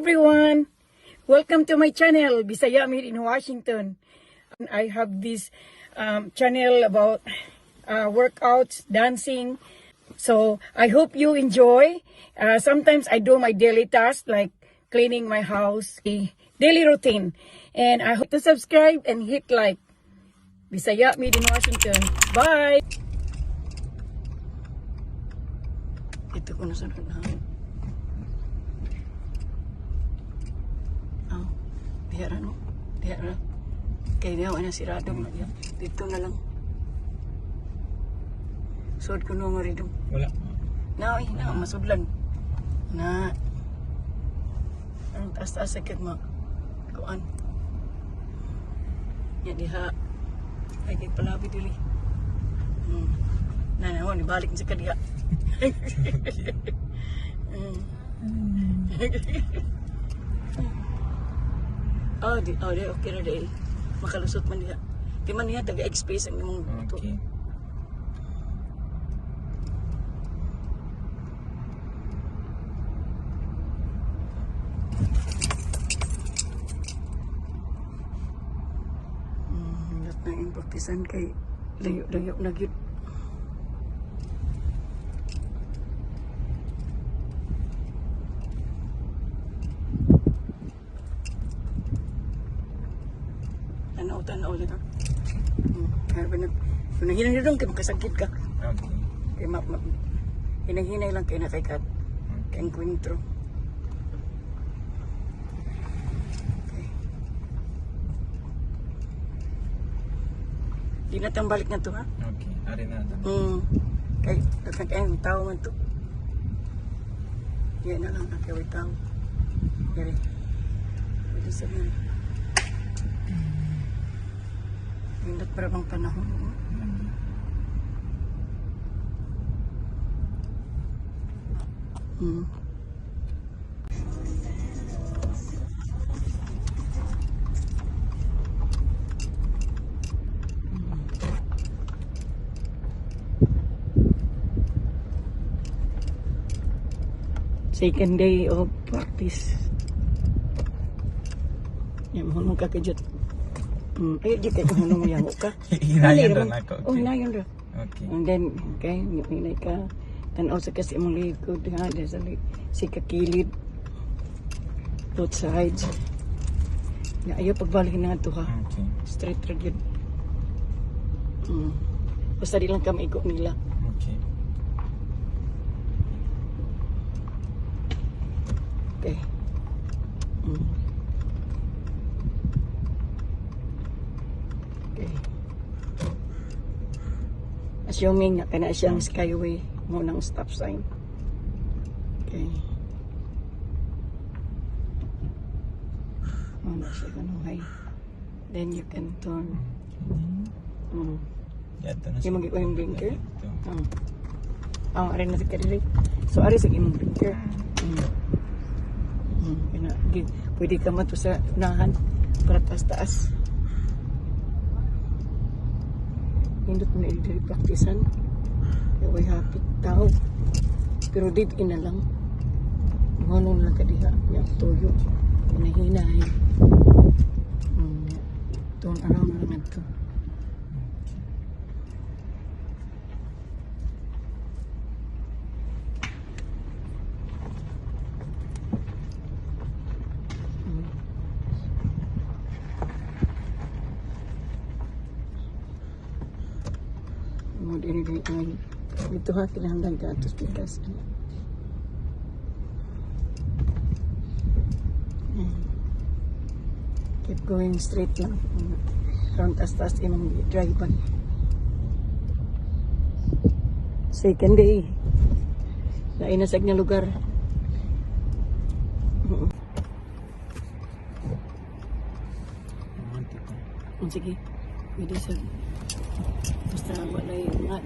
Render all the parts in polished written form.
Everyone, welcome to my channel, Bisaya Made in Washington. I have this channel about workouts, dancing. So I hope you enjoy. Sometimes I do my daily tasks like cleaning my house, a daily routine. And I hope to subscribe and hit like. Bisaya Made in Washington. Bye! Ito ko na sa naghahan. Dihara no? Dihara. Kaya niya, siradong na diyan. Dito na lang. Suod ko nung maridong. Wala. Na, masudlan. Na. Ang taas-taas sakit mo. Kuan. Yan diha. Ay, kay palabi dili. Nanaw, nibalik sa kadiya. Di okay na dahil. Makalusot man niya. Di man niya, taga-space ang imong buto. Okay. Lahat na yung praktisan kay layo na gyud. Tanaw lang. Kaya ba na, hinang dong kay makasagkit ka. Okay. Kay hinang-hinay lang kay nakaikat. Kay encuentro. Okay. Di na tang balik na to ha? Okay. Ari na ito. Kay kakakain tao man to. Yan na lang nakaway tao. Kaya pwede sabihin. Pindot para bang panahon. Second day of practice. Yan mo kakajut. Ay, di kayo hunong yang ka. Hinayon rin ako. Oh, hinayon rin. Okay. And then, okay, hinay ka. Tanaw sa kasi mong likod, ha? Si kakilid. Both sides. Ayaw pagbalikin na ito, ha? Okay. Straight red yun. Basta di lang kami ikot nila. Okay. Okay. Assuming na kana siyang skyway mo ng stop sign. Okay. Ano siya kanuhay. Then you can turn. Yato na Yung mag-iko yung blinker. Ito. Ari na sa kadiri. So, ari sa imong blinker. Pwede ka man to sa unahan para taas-taas. Hindot mo na i-diri praktisan. Kaya hapit tao. Pero dead in na lang. Ngunong lang ka diha. Yung tuyo. Hinahinay. Turn around na lang ito. Dito ha, kinahanglan ka atos pikas. Keep going straight lang. Round tas-tas imong drive-on. Second day. Nainasag na lugar. Sige. Pwede sa basta wala yung nga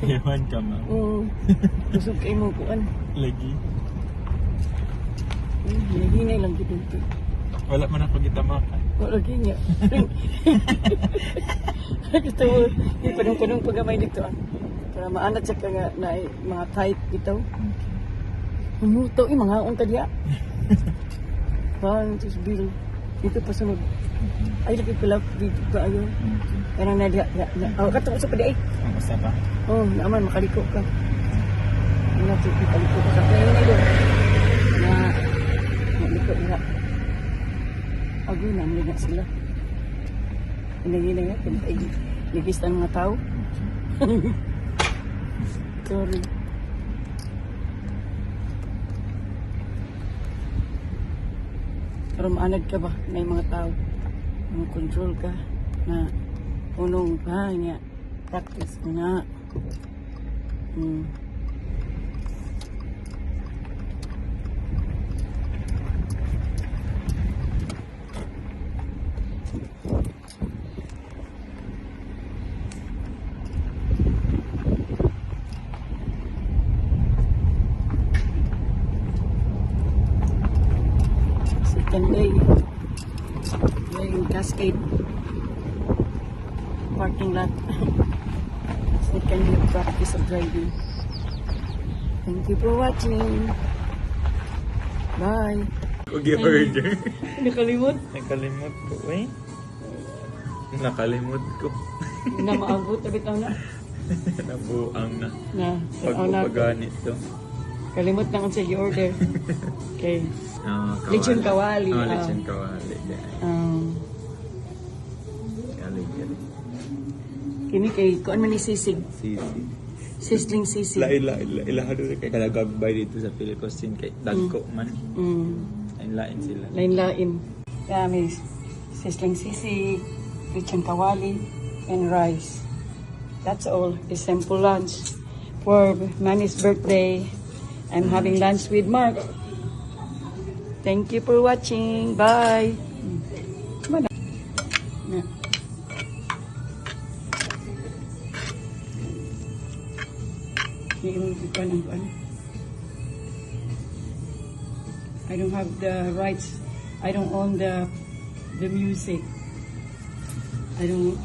Yaman ka ma. Busog kayo mo kuan. Lagi. Hinahinay lang dito. Wala man ako gitamakan. Wala ginya. Gusto mo, ipanong-panong pagamay dito ah. Para maanat siya ka nga na mga type bitaw. Humuto, mga ong kanya. Parang just bill. Dito pa sa ay, lagi pala dito pa ayo. Karang na diya. Oh, katong sa padi ay. Ang usa pa. Oh, naman makaliko ka. Ano to kaliko ka sa kaya na ito. Na maliko na. Agi na mga sila. Inangina nga kung ay nagista ng mga tao. Sorry. Pero maanad ka ba? May mga tao. Control ka na unong ka niya. Practice mo nga. Second day. Yung Cascade parking lot. Second day of practice of driving. Thank you for watching. Bye. Order. Nakalimot? Nakalimot ko eh. Nakalimot ko. Na maabot na bitaw na. Nabuang na. Na, tanaw na. Pagpaganit to. Kalimot na kung sa order. Okay. Lechon kawali. Oh, lechon kawali. Kali. Kini kay kuan man ni sisig. Sisi. Sisling sisig. Ilahan doon kay kalagagbay dito sa Philippines kay dagko man. Lain sila. Lain-lain. Kami sisling sisig, lechon kawali, and rice. That's all. A simple lunch. For Manny's birthday, I'm having lunch with Mark. Thank you for watching. Bye. Come on. Yeah. I don't have the rights. I don't own the music. I don't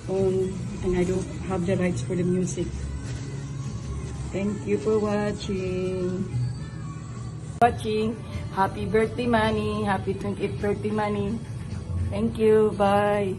own and I don't have the rights for the music. Thank you for watching. Happy birthday, Manny. Happy 20th birthday, Manny. Thank you. Bye.